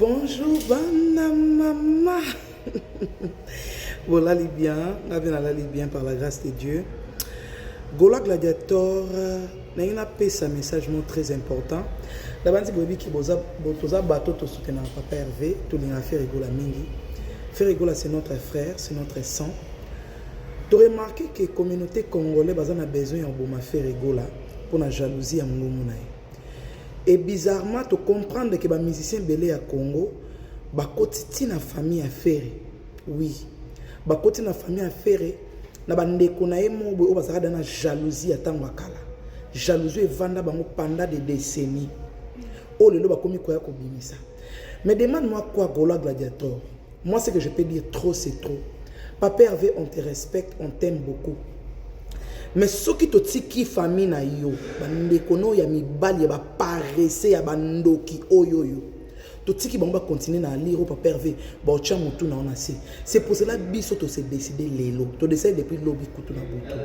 Bonjour, bana maman. Voilà les bien, bien par la grâce de Dieu. Gola Gladiator, n'a pas ce message très important. D'abord, si vous avez un bateau to soutenir Papa Hervé, tout le monde fait rigola mingi. Faire rigola, c'est notre frère, c'est notre sang. Tu as remarqué que la communauté congolaise a besoin de faire rigola pour la jalousie à mon. Et bizarrement, tu comprends que les musiciens belé à Congo, bakoti na famille à faire. Oui. Bakoti na famille à faire. Na bandeko na emo bo bazaka na jalousie à tangwakala. Jalousie est vanda bango pendant des décennies. Oh lelo bakomi koya ko bimisa. Mais demande-moi quoi Gola Gladiator. Moi ce que je peux dire trop c'est trop. Papa Hervé, on te respecte, on t'aime beaucoup. Mais ce qui te tiki famille na yo, bandeko no ya mibali ya ba paresse ya bandoki oyoyo. To tiki bamba continuer na lire au Papa Hervé, ba ocha mutu na onasi. C'est pour cela biso to se décider lelo. To décider depuis lobi kutu na butu.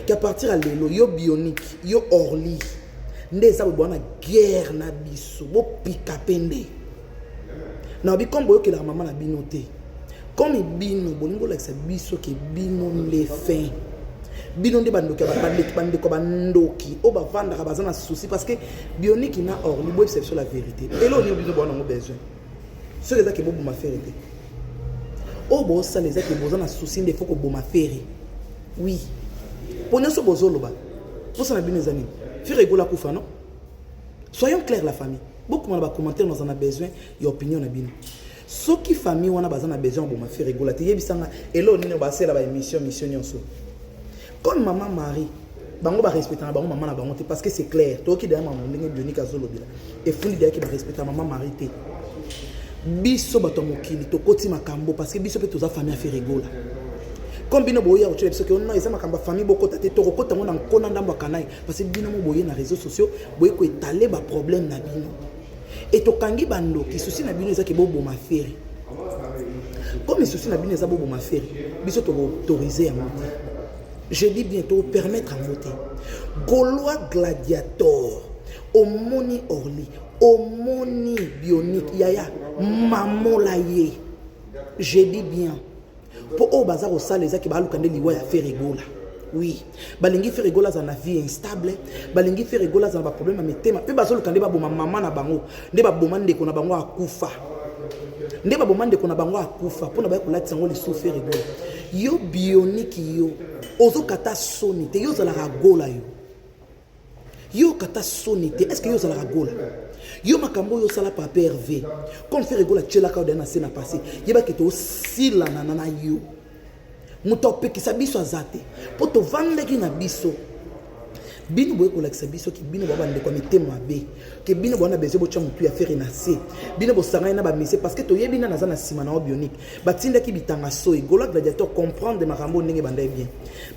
Qu'à partir à lelo yo bionique, yo orli. Ndeza bo na guerre na biso, bo pika pende. Na bi kombo yo ke la maman na binoté. Comme bino bolingo la biso ke bino les fins. Binonde bandoki bandeko bandoki o bavanda bazana souci parce que bionique na or libo c'est sur la vérité et là on a besoin ce les a que bobo ma faire été o bo ça les a que bozana souci il faut que bo ma faire oui pour nous so bozolo ba pour ça na bino zani faire rigola kufa non soyons clairs la famille beaucoup de commentaires nous en a besoin et opinion na bino ce qui famille on a besoin bo ma faire rigola te yebisanga et là on est ba c'est la émission nyonso. Comme maman Marie, bango ba respecter bango maman na bango parce que c'est clair. Toi qui derrière maman ndenge bionique azolo bila. Et fundi derrière qui ba respecter maman Marie te. Biso bato mokili to koti makambo parce que biso pe toza famille a faire rigola. Comme bino boya o tshebe parce que on a eza makambo famille boko tate to kokota ngona nkona ndambo kanai parce que bino mo boye na réseaux sociaux boye ko étaler ba problème na bino. Et to kangi bando ki souci na bino eza ke bobo ma faire. Comme souci na bino eza bobo ma faire. Biso to autoriser à monter. Je dis bientôt permettre à monter. Gaulois Gladiator, Omoni Orly, Omoni Bionique, Yaya, Maman Laye. Je dis bien. Pour au bazar au sale, les gens qui va aller liwa ya faire rigola. Oui. Balingi faire rigola dans la vie instable. Balingi faire rigola dans le problème à mettre. Puis bazar le kande ba boma maman na bango. Ne ba bomande ko na bango akufa. Ne ba bomande ko na bango akufa. Pour na ba ko lati sango le souffrir rigola. Yo bionique yo. Ozo kata sonite, yo zala ragola yo. Yo kata sonite, est-ce que yo zala ragola? Yo makambo yo sala Papa Hervé. Comme fait rigola tchela ka odena sena passé. Yeba keto sila na yo. Muto peki sabiso azate. Poto vandeki na biso. Bino boye ko lakisa biso ki bino baba ndeko mitema be ke bino bona bezo bo chamutu ya faire nasé bino bo sanga na ba mise parce que to yebina na zana sima na bionique batinda ki bitanga soy Gola Gladiator comprendre makambo ndenge bandai bien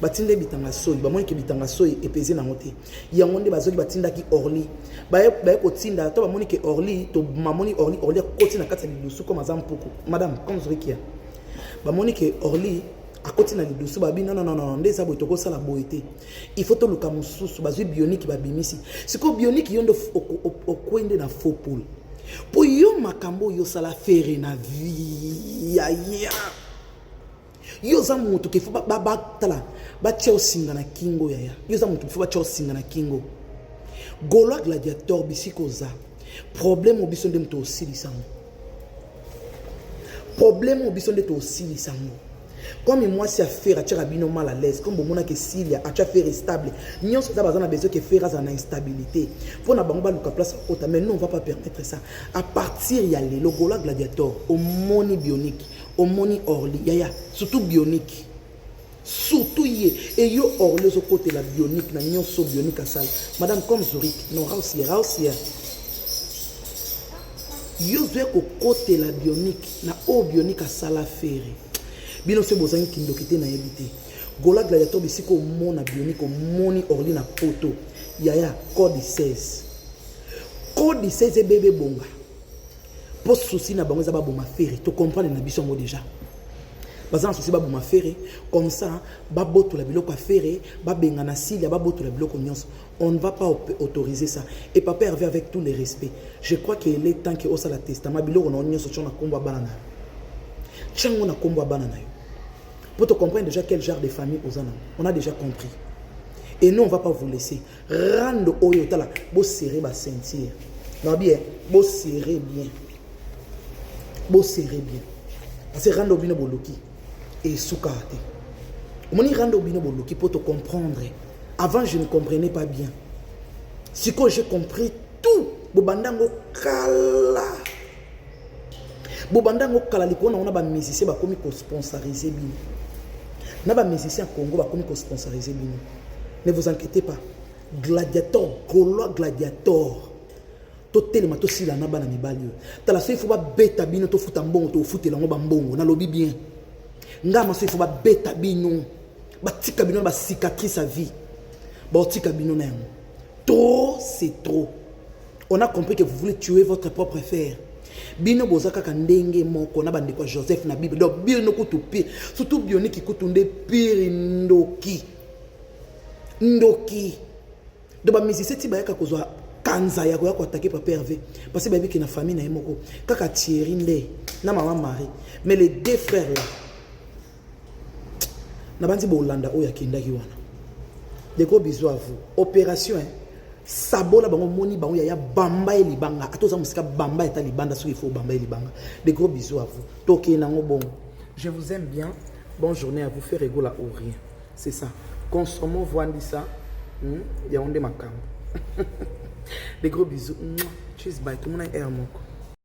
batinda bitanga soy ba moni ki bitanga soy epesé na moté yango nde bazoki batinda ki orli ba ko tinda to ba moni ki orli to mamoni orli koti na kati ya lidusu comme azampoko madame comme zurikia ba moni ki orli à côté na lidusu babi non ndeza boy toko sala boyete il faut to luka mususu bazui bionique babimisi siko bionique yondo okwende na faux poule po yo makambo yo sala faire na vie ya yo za mutu ke ba tala ba singa na kingo ya yo za mutu fo ba singa na kingo Gaulois Gladiator bisiko za problème obiso ndem to osilisango problème obiso ndem to osilisango. Comme moi, c'est à faire, tu as bien mal à l'aise. Comme mon que Syria, tu as fait stable. Nous avons besoin que faire en instabilité. Pour na bamba luka place haute, mais nous on va pas permettre ça. À partir il y a le Gaulois Gladiator, au moni bionique, au moni orli, yaya, surtout bionique. Surtout yé et yo orli au côté la bionique, na nyonso bionique à salle. Madame comme Zurich, non rausia. Yo zwe au côté la bionique, na o bionique à salle à faire. Bino se bozangi kindokite na yebite Gaulois Gladiator bisiko mona bionique moni orli na poto yaya code 16 bébé bonga pour souci na bango za ba boma faire to comprendre na biso ngo déjà bazan souci ba buma faire comme ça ba boto la biloko faire ba benga na silia ba boto la biloko nyonso. On ne va pas autoriser ça. Et papa Hervé, avec tout les respects, je crois qu'il est temps que osa la testament biloko na nyonso chona komba banana. Chango na komba banana. Pour te comprendre déjà quel genre de famille on a déjà compris. Et nous on va pas vous laisser. Rando oyo tala bo serrer ba ceinture. Non bien, bo serrer bien. Bo serrer bien. Parce que rando bino boloki et soukate. Moni rando bino boloki pour te comprendre. Avant je ne comprenais pas bien. Si quand j'ai compris tout, bobandango kala. Bobandango kala likona on a ba musicien ba komi ko sponsoriser bino. Na ba musicien Congo ba komi ko sponsoriser bino. Ne vous inquiétez pas. Gladiator, Gaulois gladiator. To telema to sila na bana mibali. Tala so il faut ba beta bino to futa mbongo to futa lango ba mbongo na lobi bien. Ngama so il faut ba beta bino. Ba tika bino ba cicatrice à vie. Ba tika bino na yango. Trop c'est trop. On a compris que vous voulez tuer votre propre frère. Bino bozaka kandenge moko na bande kwa Joseph na Bible. Donc bino kutu pire. Surtout bioni ki kutunde pire ndoki. Ndoki. De ba musicien ti ba yaka kozwa kanza ya ko attaquer papa Hervé parce que baby ki na famille na yemoko kaka Thierry Ndé na maman Marie mais les deux frères là na bandi bolanda oya kindaki wana. Des gros bisous à vous. Opération hein. Sabola bango moni bango ya bamba et libanga atoza musika bamba et libanda so il faut bamba et libanga. Des gros bisous à vous. Toké nango bon. Je vous aime bien. Bonne journée à vous. Faire rigola ou rien. C'est ça. Consommons voandi ça. Ya onde makam. Des gros bisous. Cheers bye. Tout le monde est air moko.